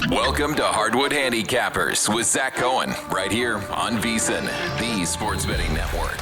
Welcome to Hardwood Handicappers with Zach Cohen, right here on VSiN, the Sports Betting Network.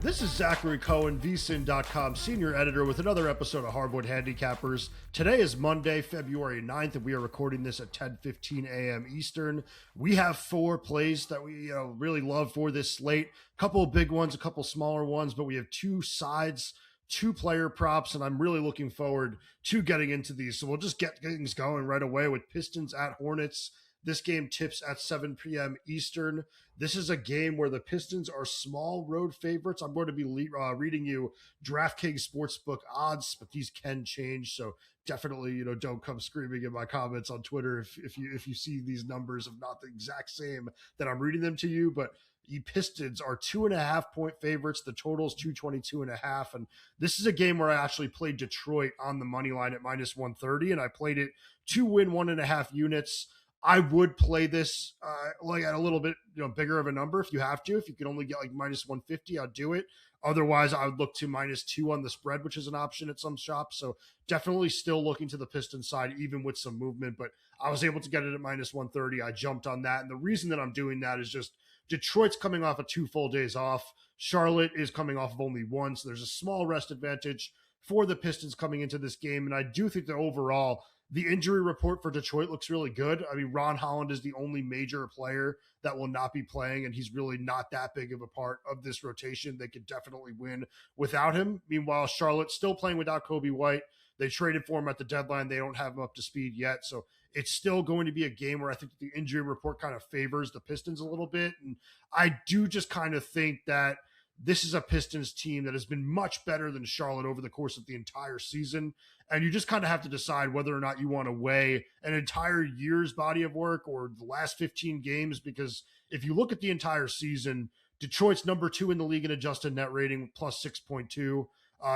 This is Zachary Cohen, VSiN.com senior editor with another episode of Hardwood Handicappers. Today is Monday, February 9th, and we are recording this at 10:15 a.m. Eastern. We have four plays that we really love for this slate. A couple of big ones, a couple smaller ones, but we have two sides, two player props, and I'm really looking forward to getting into these. So we'll just get things going right away with Pistons at Hornets. This game tips at 7 p.m. Eastern. This is a game where the Pistons are small road favorites. I'm going to be reading you DraftKings Sportsbook odds, but these can change. So definitely, don't come screaming in my comments on Twitter if you see these numbers of not the exact same that I'm reading them to you. But the Pistons are 2.5 point favorites. The total's 222.5. And this is a game where I actually played Detroit on the money line at minus 130, and I played it to win 1.5 units. I would play this at a little bit bigger of a number if you have to. If you can only get like minus 150, I'll do it. Otherwise, I would look to -2 on the spread, which is an option at some shops. So definitely still looking to the Pistons side, even with some movement. But I was able to get it at minus 130. I jumped on that. And the reason that I'm doing that is just Detroit's coming off of 2 full days off. Charlotte is coming off of only 1. So there's a small rest advantage for the Pistons coming into this game. And I do think that overall, the injury report for Detroit looks really good. I mean, Ron Holland is the only major player that will not be playing, and he's really not that big of a part of this rotation. They could definitely win without him. Meanwhile, Charlotte still playing without Kobe White. They traded for him at the deadline. They don't have him up to speed yet. So it's still going to be a game where I think the injury report kind of favors the Pistons a little bit. And I do just kind of think that this is a Pistons team that has been much better than Charlotte over the course of the entire season. And you just kind of have to decide whether or not you want to weigh an entire year's body of work or the last 15 games. Because if you look at the entire season, Detroit's number 2 in the league in adjusted net rating, plus 6.2.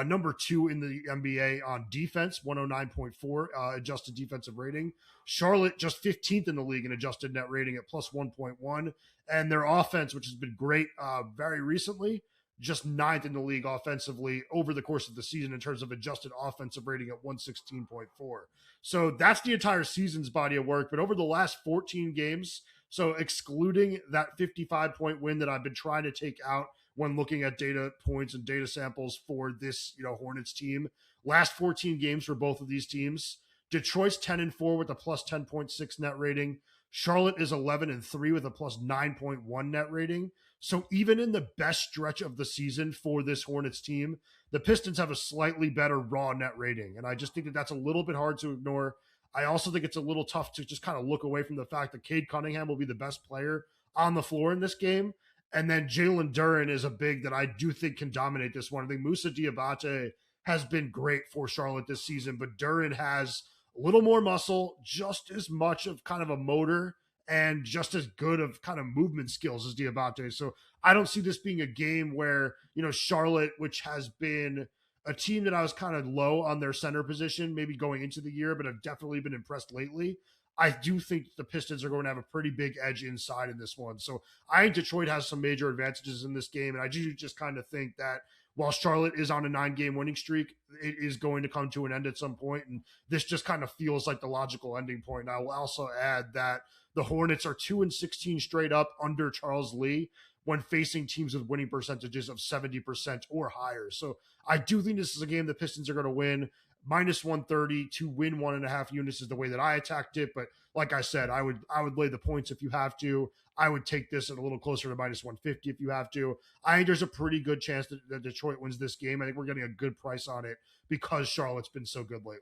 Number 2 in the NBA on defense, 109.4 adjusted defensive rating. Charlotte just 15th in the league in adjusted net rating at plus 1.1. And their offense, which has been great very recently, just 9th in the league offensively over the course of the season in terms of adjusted offensive rating at 116.4. So that's the entire season's body of work. But over the last 14 games, so excluding that 55-point win that I've been trying to take out when looking at data points and data samples for this, Hornets team, last 14 games for both of these teams, Detroit's 10-4 with a plus 10.6 net rating. Charlotte is 11-3 with a plus 9.1 net rating. So even in the best stretch of the season for this Hornets team, the Pistons have a slightly better raw net rating. And I just think that that's a little bit hard to ignore. I also think it's a little tough to just kind of look away from the fact that Cade Cunningham will be the best player on the floor in this game. And then Jalen Duren is a big that I do think can dominate this one. I think Moussa Diabate has been great for Charlotte this season, but Duren has a little more muscle, just as much of kind of a motor, and just as good of kind of movement skills as Diabate. So I don't see this being a game where, Charlotte, which has been a team that I was kind of low on their center position, maybe going into the year, but have definitely been impressed lately. I do think the Pistons are going to have a pretty big edge inside in this one. So I think Detroit has some major advantages in this game. And I do just kind of think that while Charlotte is on a 9-game winning streak, it is going to come to an end at some point. And this just kind of feels like the logical ending point. And I will also add that the Hornets are 2-16 straight up under Charles Lee when facing teams with winning percentages of 70% or higher. So I do think this is a game the Pistons are going to win. Minus 130 to win 1.5 units is the way that I attacked it. But like I said, I would lay the points if you have to. I would take this at a little closer to minus 150 if you have to. I think there's a pretty good chance that Detroit wins this game. I think we're getting a good price on it because Charlotte's been so good lately.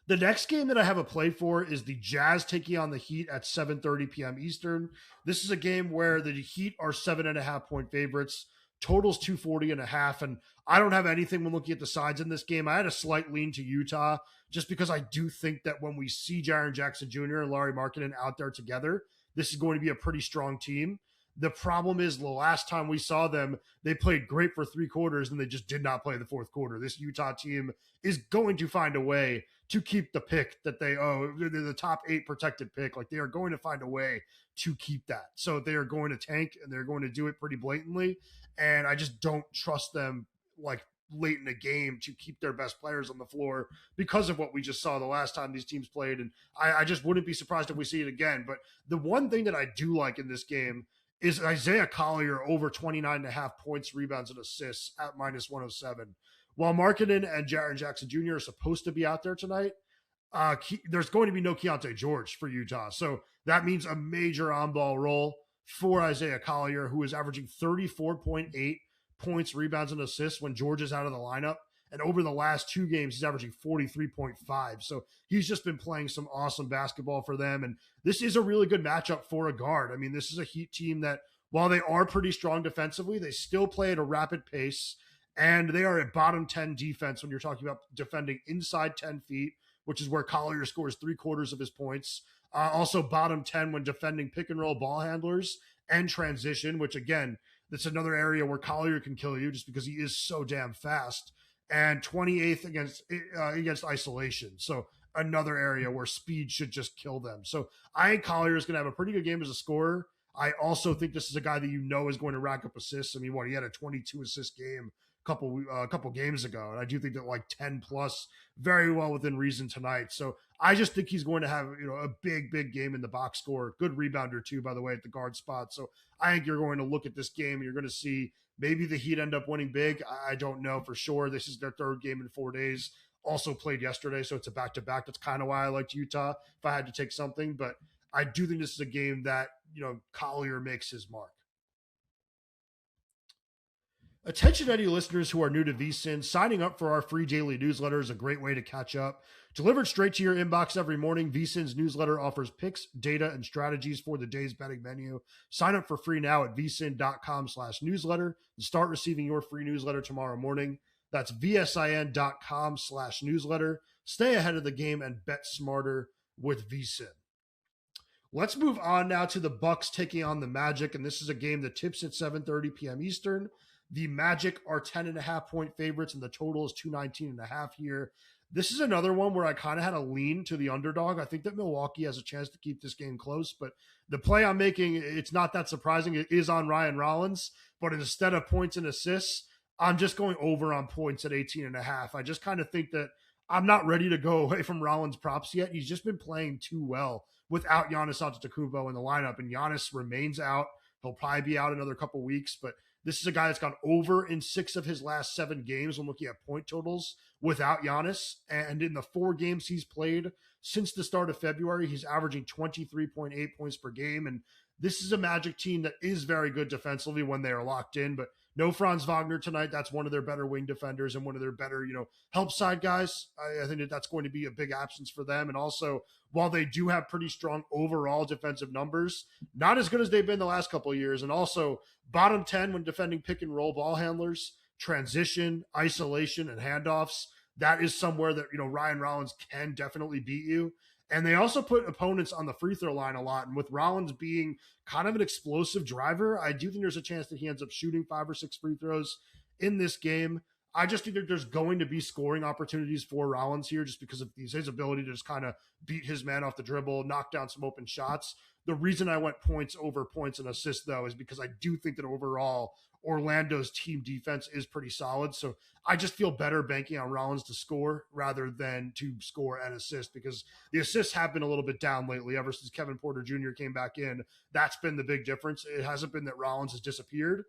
The next game that I have a play for is the Jazz taking on the Heat at 7:30 p.m. Eastern. This is a game where the Heat are 7.5 point favorites. Totals 240.5. And I don't have anything when looking at the sides in this game. I had a slight lean to Utah just because I do think that when we see Jaren Jackson Jr. and Lauri Markkanen out there together, this is going to be a pretty strong team. The problem is the last time we saw them, they played great for 3 quarters and they just did not play the fourth quarter. This Utah team is going to find a way to keep the pick that they owe. They're the top 8 protected pick. Like, they are going to find a way to keep that. So they are going to tank and they're going to do it pretty blatantly. And I just don't trust them, like, late in the game to keep their best players on the floor because of what we just saw the last time these teams played. And I just wouldn't be surprised if we see it again. But the one thing that I do like in this game is Isaiah Collier over 29.5 points, rebounds, and assists at minus 107. While Markkanen and Jaren Jackson Jr. are supposed to be out there tonight, there's going to be no Keontae George for Utah. So that means a major on-ball role for Isaiah Collier, who is averaging 34.8 points, rebounds, and assists when George is out of the lineup. And over the last 2 games, he's averaging 43.5. So he's just been playing some awesome basketball for them. And this is a really good matchup for a guard. I mean, this is a Heat team that, while they are pretty strong defensively, they still play at a rapid pace. And they are a bottom 10 defense when you're talking about defending inside 10 feet, which is where Collier scores 3/4 of his points. Also bottom 10 when defending pick and roll ball handlers and transition, which again, that's another area where Collier can kill you just because he is so damn fast. And 28th against isolation. So another area where speed should just kill them. So I think Collier is going to have a pretty good game as a scorer. I also think this is a guy that is going to rack up assists. I mean, he had a 22 assist game a couple games ago, and I do think that like 10 plus very well within reason tonight. So I just think he's going to have a big game in the box score. Good rebounder too, by the way, at the guard spot. So I think you're going to look at this game and you're going to see maybe the Heat end up winning big. I don't know for sure. This is their 3rd game in 4 days. Also played yesterday, so it's a back-to-back. That's kind of why I liked Utah if I had to take something. But I do think this is a game that Collier makes his mark. Attention any listeners who are new to VSiN, signing up for our free daily newsletter is a great way to catch up. Delivered straight to your inbox every morning, VSiN's newsletter offers picks, data, and strategies for the day's betting menu. Sign up for free now at vsin.com/newsletter and start receiving your free newsletter tomorrow morning. That's vsin.com/newsletter. Stay ahead of the game and bet smarter with VSiN. Let's move on now to the Bucks taking on the Magic, and this is a game that tips at 7:30 p.m. Eastern. The Magic are 10.5 point favorites, and the total is 219.5 here. This is another one where I kind of had a lean to the underdog. I think that Milwaukee has a chance to keep this game close, but the play I'm making, it's not that surprising. It is on Ryan Rollins, but instead of points and assists, I'm just going over on points at 18.5. I just kind of think that I'm not ready to go away from Rollins props yet. He's just been playing too well without Giannis Antetokounmpo in the lineup, and Giannis remains out. He'll probably be out another couple weeks, but this is a guy that's gone over in 6 of his last 7 games when looking at point totals without Giannis. And in the 4 games he's played since the start of February, he's averaging 23.8 points per game. And this is a Magic team that is very good defensively when they are locked in, but no Franz Wagner tonight. That's one of their better wing defenders and one of their better, help side guys. I think that's going to be a big absence for them. And also, while they do have pretty strong overall defensive numbers, not as good as they've been the last couple of years. And also bottom 10 when defending pick and roll ball handlers, transition, isolation, and handoffs. That is somewhere that, Ryan Rollins can definitely beat you. And they also put opponents on the free throw line a lot. And with Rollins being kind of an explosive driver, I do think there's a chance that he ends up shooting 5 or 6 free throws in this game. I just think that there's going to be scoring opportunities for Rollins here just because of his ability to just kind of beat his man off the dribble, knock down some open shots. The reason I went points over points and assists, though, is because I do think that overall Orlando's team defense is pretty solid. So I just feel better banking on Rollins to score rather than to score and assist, because the assists have been a little bit down lately ever since Kevin Porter Jr. came back in. That's been the big difference. It hasn't been that Rollins has disappeared,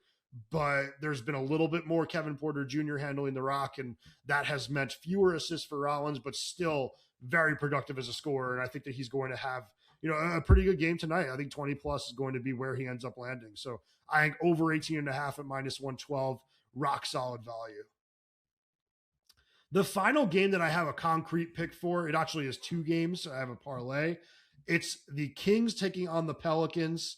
but there's been a little bit more Kevin Porter Jr. handling the rock, and that has meant fewer assists for Rollins, but still very productive as a scorer. And I think that he's going to have, a pretty good game tonight. I think 20 plus is going to be where he ends up landing. So I think over 18.5 at minus 112, rock solid value. The final game that I have a concrete pick for, it actually is 2 games. I have a parlay. It's the Kings taking on the Pelicans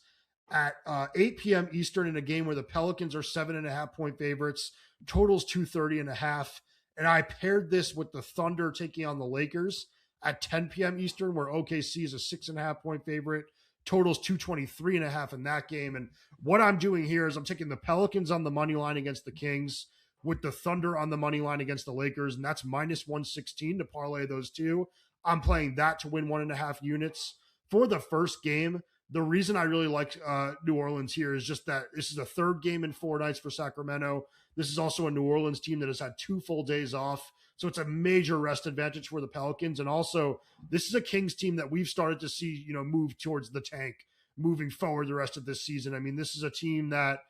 at 8 p.m. Eastern in a game where the Pelicans are 7.5 point favorites. Totals 230.5. And I paired this with the Thunder taking on the Lakers at 10 p.m. Eastern, where OKC is a 6.5 point favorite. Totals 223.5 in that game. And what I'm doing here is I'm taking the Pelicans on the money line against the Kings with the Thunder on the money line against the Lakers. And that's minus 116 to parlay those two. I'm playing that to win 1.5 units. For the first game, the reason I really like New Orleans here is just that this is the 3rd game in 4 nights for Sacramento. This is also a New Orleans team that has had 2 full days off. So it's a major rest advantage for the Pelicans. And also, this is a Kings team that we've started to see, move towards the tank moving forward the rest of this season. I mean, this is a team that,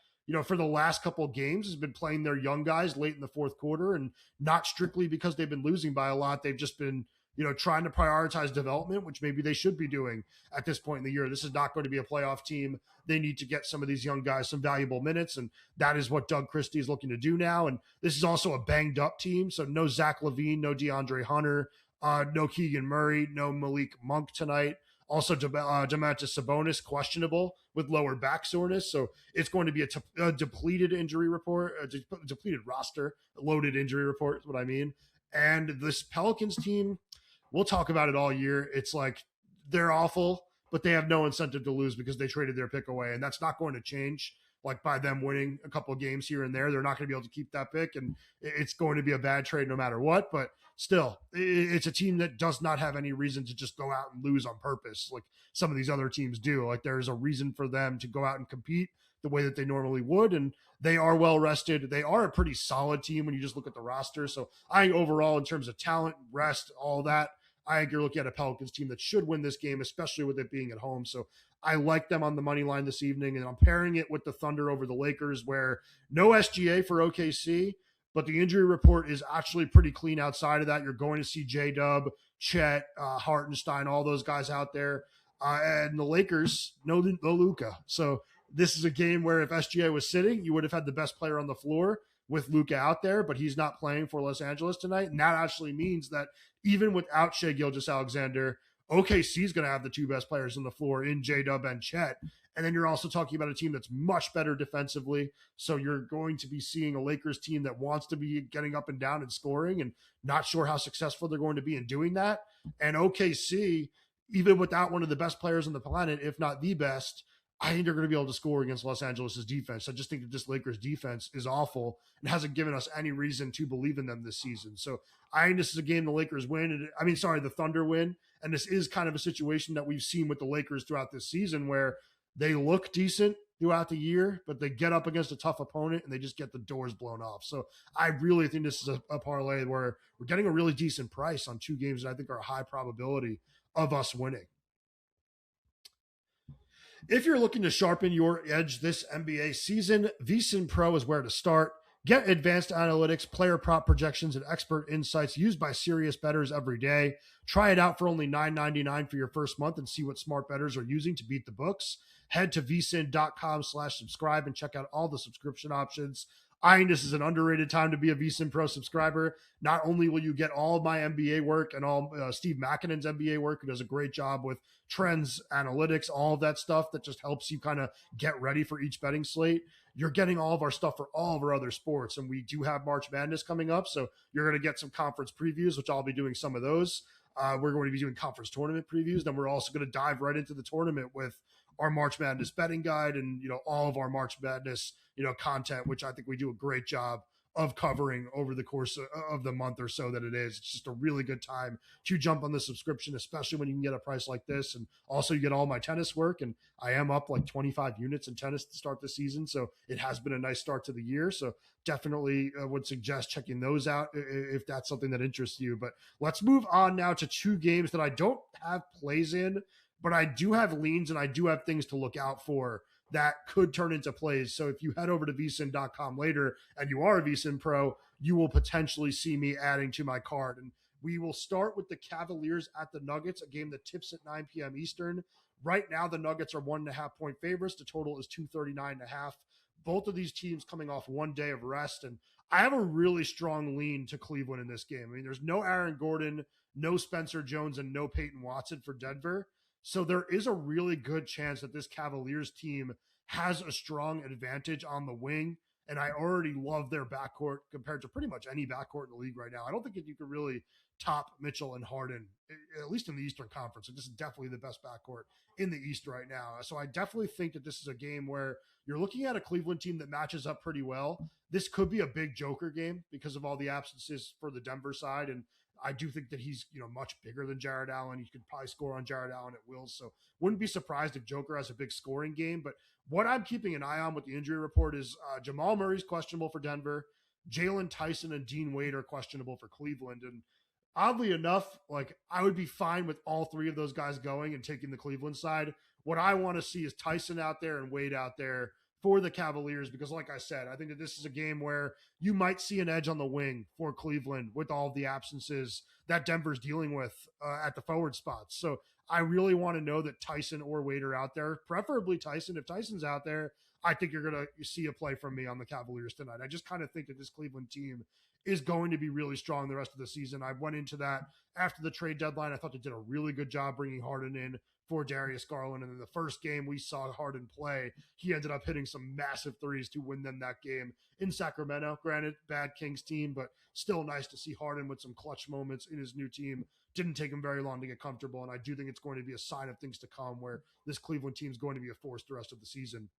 for the last couple of games has been playing their young guys late in the fourth quarter, and not strictly because they've been losing by a lot. They've just been, trying to prioritize development, which maybe they should be doing at this point in the year. This is not going to be a playoff team. They need to get some of these young guys some valuable minutes, and that is what Doug Christie is looking to do now. And this is also a banged up team, so no Zach LaVine, no DeAndre Hunter, no Keegan Murray, no Malik Monk tonight. Also, Domantas Sabonis questionable with lower back soreness, so it's going to be a depleted injury report, a depleted roster, a loaded injury report is what I mean. And this Pelicans team, we'll talk about it all year. It's like they're awful, but they have no incentive to lose because they traded their pick away, and that's not going to change. Like by them winning a couple of games here and there, they're not going to be able to keep that pick, and it's going to be a bad trade no matter what. But still, it's a team that does not have any reason to just go out and lose on purpose like some of these other teams do. Like there's a reason for them to go out and compete the way that they normally would, and they are well rested. They are a pretty solid team when you just look at the roster. So I think overall, in terms of talent, rest, all that, I think you're looking at a Pelicans team that should win this game, especially with it being at home. So I like them on the money line this evening, and I'm pairing it with the Thunder over the Lakers, where no SGA for OKC, but the injury report is actually pretty clean outside of that. You're going to see J-Dub, Chet, Hartenstein, all those guys out there. And the Lakers, no Luka. So this is a game where if SGA was sitting, you would have had the best player on the floor with Luka out there, but he's not playing for Los Angeles tonight. And that actually means that even without Shai Gilgeous-Alexander, OKC is going to have the 2 best players on the floor in J-Dub and Chet. And then you're also talking about a team that's much better defensively. So you're going to be seeing a Lakers team that wants to be getting up and down and scoring, and not sure how successful they're going to be in doing that. And OKC, even without one of the best players on the planet, if not the best, I think they're going to be able to score against Los Angeles' defense. I just think that this Lakers defense is awful and hasn't given us any reason to believe in them this season. So I think this is a game the Lakers win. The Thunder win. And this is kind of a situation that we've seen with the Lakers throughout this season, where they look decent throughout the year, but they get up against a tough opponent and they just get the doors blown off. So I really think this is a parlay where we're getting a really decent price on 2 games that I think are a high probability of us winning. If you're looking to sharpen your edge this NBA season, VSiN Pro is where to start. Get advanced analytics, player prop projections, and expert insights used by serious bettors every day. Try it out for only $9.99 for your first month and see what smart bettors are using to beat the books. Head to vsin.com/subscribe and check out all the subscription options. I think this is an underrated time to be a VSiN Pro subscriber. Not only will you get all of my NBA work and all Steve McKinnon's NBA work, who does a great job with trends, analytics, all of that stuff that just helps you kind of get ready for each betting slate. You're getting all of our stuff for all of our other sports. And we do have March Madness coming up, so you're going to get some conference previews, which I'll be doing some of those. We're going to be doing conference tournament previews. Then we're also going to dive right into the tournament with our March Madness betting guide and, all of our March Madness, content, which I think we do a great job of covering over the course of the month or so that it is. It's just a really good time to jump on the subscription, especially when you can get a price like this. And also you get all my tennis work, and I am up like 25 units in tennis to start the season. So it has been a nice start to the year. So definitely would suggest checking those out if that's something that interests you. But let's move on now to 2 games that I don't have plays in, but I do have leans and I do have things to look out for that could turn into plays. So if you head over to vsin.com later and you are a VSiN Pro, you will potentially see me adding to my card. And we will start with the Cavaliers at the Nuggets, a game that tips at 9 p.m. Eastern. Right now, the Nuggets are 1.5 point favorites. The total is 239.5. Both of these teams coming off 1 day of rest. And I have a really strong lean to Cleveland in this game. I mean, there's no Aaron Gordon, no Spencer Jones, and no Peyton Watson for Denver. So there is a really good chance that this Cavaliers team has a strong advantage on the wing. And I already love their backcourt compared to pretty much any backcourt in the league right now. I don't think that you can really top Mitchell and Harden, at least in the Eastern Conference. And this is definitely the best backcourt in the East right now. So I definitely think that this is a game where you're looking at a Cleveland team that matches up pretty well. This could be a big Joker game because of all the absences for the Denver side. And I do think that he's, much bigger than Jared Allen. You could probably score on Jared Allen at will. So wouldn't be surprised if Joker has a big scoring game. But what I'm keeping an eye on with the injury report is Jamal Murray's questionable for Denver. Jalen Tyson and Dean Wade are questionable for Cleveland. And oddly enough, like I would be fine with all three of those guys going and taking the Cleveland side. What I want to see is Tyson out there and Wade out there for the Cavaliers, because like I said, I think that this is a game where you might see an edge on the wing for Cleveland with all of the absences that Denver's dealing with at the forward spots. So I really want to know that Tyson or Wade are out there, preferably Tyson. If Tyson's out there, I think you're going to see a play from me on the Cavaliers tonight. I just kind of think that this Cleveland team is going to be really strong the rest of the season. I went into that after the trade deadline. I thought they did a really good job bringing Harden in for Darius Garland. And in the first game we saw Harden play, he ended up hitting some massive threes to win them that game in Sacramento. Granted, bad Kings team, but still nice to see Harden with some clutch moments in his new team. Didn't take him very long to get comfortable. And I do think it's going to be a sign of things to come where this Cleveland team is going to be a force the rest of the season.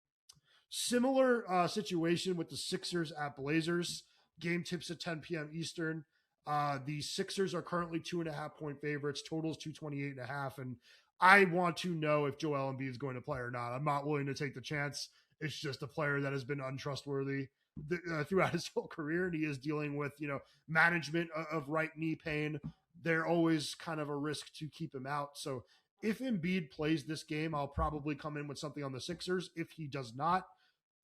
Similar situation with the Sixers at Blazers. Game tips at 10 p.m. Eastern. The Sixers are currently 2.5-point favorites. Totals 228.5. And I want to know if Joel Embiid is going to play or not. I'm not willing to take the chance. It's just a player that has been untrustworthy throughout his whole career. And he is dealing with, management of right knee pain. They're always kind of a risk to keep him out. So if Embiid plays this game, I'll probably come in with something on the Sixers. If he does not,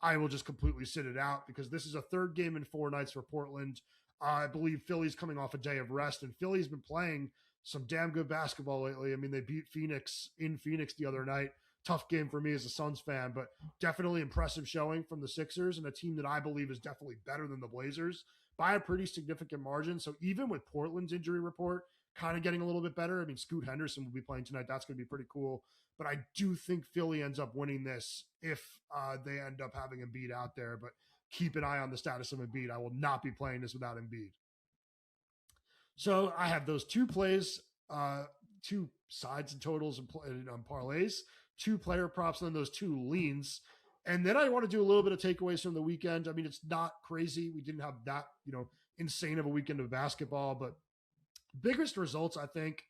I will just completely sit it out, because this is a third game in 4 nights for Portland. I believe Philly's coming off a day of rest, and Philly's been playing some damn good basketball lately. I mean, they beat Phoenix in Phoenix the other night. Tough game for me as a Suns fan, but definitely impressive showing from the Sixers, and a team that I believe is definitely better than the Blazers by a pretty significant margin. So even with Portland's injury report kind of getting a little bit better, I mean, Scoot Henderson will be playing tonight. That's going to be pretty cool. But I do think Philly ends up winning this if they end up having Embiid out there. But keep an eye on the status of Embiid. I will not be playing this without Embiid. So I have those two plays, two sides and totals and parlays, 2 player props, and then those 2 leans. And then I want to do a little bit of takeaways from the weekend. I mean, it's not crazy. We didn't have that, insane of a weekend of basketball, but biggest results, I think,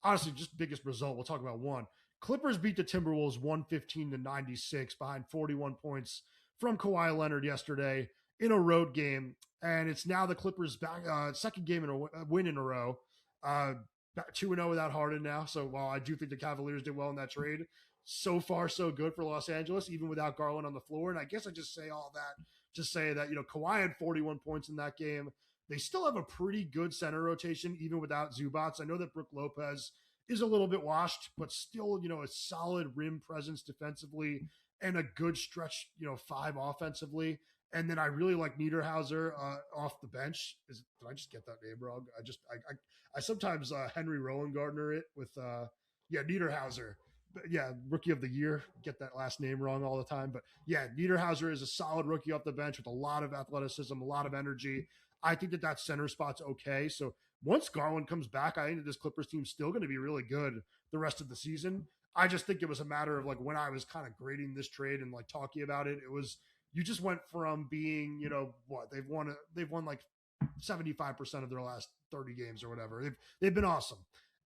honestly, just biggest result. We'll talk about one. Clippers beat the Timberwolves 115-96 behind 41 points from Kawhi Leonard yesterday in a road game. And it's now the Clippers' back, second game in a win in a row. 2-0 without Harden now. So while I do think the Cavaliers did well in that trade, so far so good for Los Angeles, even without Garland on the floor. And I guess I just say all that to say that, Kawhi had 41 points in that game. They still have a pretty good center rotation, even without Zubats. I know that Brook Lopez is a little bit washed, but still, a solid rim presence defensively and a good stretch, 5 offensively. And then I really like Niederhauser off the bench. Did I just get that name wrong? I sometimes Henry Rowan Gardner it with Niederhauser. But yeah, rookie of the year. Get that last name wrong all the time. But yeah, Niederhauser is a solid rookie off the bench with a lot of athleticism, a lot of energy. I think that center spot's okay. So once Garland comes back, I think that this Clippers team's still going to be really good the rest of the season. I just think it was a matter of like when I was kind of grading this trade and like talking about it, it was you just went from being, they've won like 75% of their last 30 games or whatever. They've been awesome.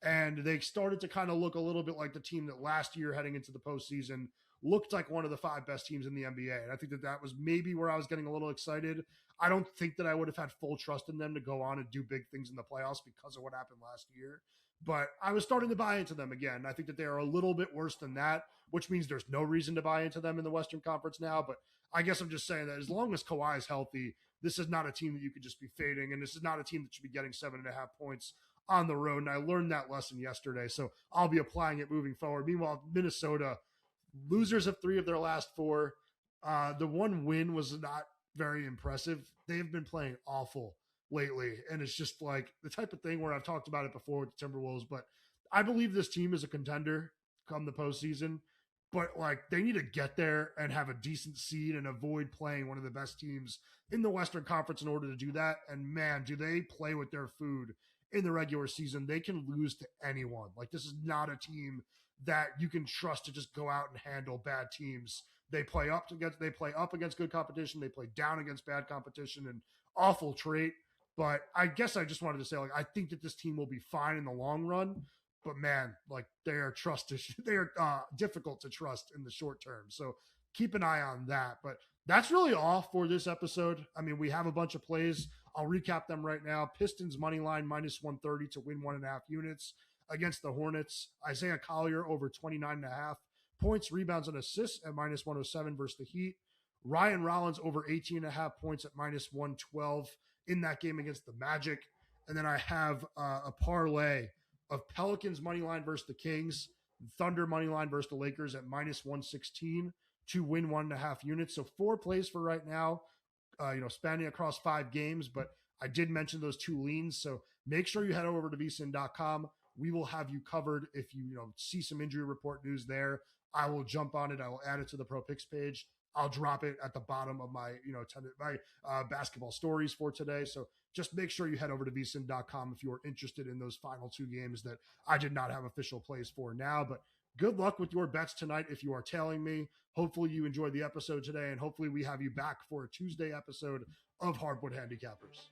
And they started to kind of look a little bit like the team that last year heading into the postseason looked like one of the 5 best teams in the NBA. And I think that was maybe where I was getting a little excited. I don't think that I would have had full trust in them to go on and do big things in the playoffs because of what happened last year. But I was starting to buy into them again. I think that they are a little bit worse than that, which means there's no reason to buy into them in the Western Conference now. But I guess I'm just saying that as long as Kawhi is healthy, this is not a team that you could just be fading. And this is not a team that should be getting 7.5 points on the road. And I learned that lesson yesterday. So I'll be applying it moving forward. Meanwhile, Minnesota, losers of 3 of their last 4. The one win was not very impressive. They've been playing awful lately. And it's just like the type of thing where I've talked about it before with the Timberwolves, but I believe this team is a contender come the postseason, but like they need to get there and have a decent seed and avoid playing one of the best teams in the Western Conference in order to do that. And man, do they play with their food in the regular season. They can lose to anyone. Like this is not a team that you can trust to just go out and handle bad teams. They play up against good competition. They play down against bad competition, and awful trait. But I guess I just wanted to say, like, I think that this team will be fine in the long run. But man, like they are difficult to trust in the short term. So keep an eye on that. But that's really all for this episode. I mean, we have a bunch of plays. I'll recap them right now. Pistons money line -130 to win 1.5 units against the Hornets. Isaiah Collier over 29.5 points, rebounds, and assists at -107 versus the Heat. Ryan Rollins over 18.5 points at -112 in that game against the Magic. And then I have a parlay of Pelicans money line versus the Kings, Thunder money line versus the Lakers at -116 to win 1.5 units. So 4 plays for right now, spanning across 5 games. But I did mention those 2 leans. So make sure you head over to VSiN.com. We will have you covered. If you see some injury report news there, I will jump on it. I will add it to the Pro Picks page. I'll drop it at the bottom of my, basketball stories for today. So just make sure you head over to VSiN.com if you are interested in those final 2 games that I did not have official plays for now. But good luck with your bets tonight if you are tailing me. Hopefully you enjoyed the episode today, and hopefully we have you back for a Tuesday episode of Hardwood Handicappers.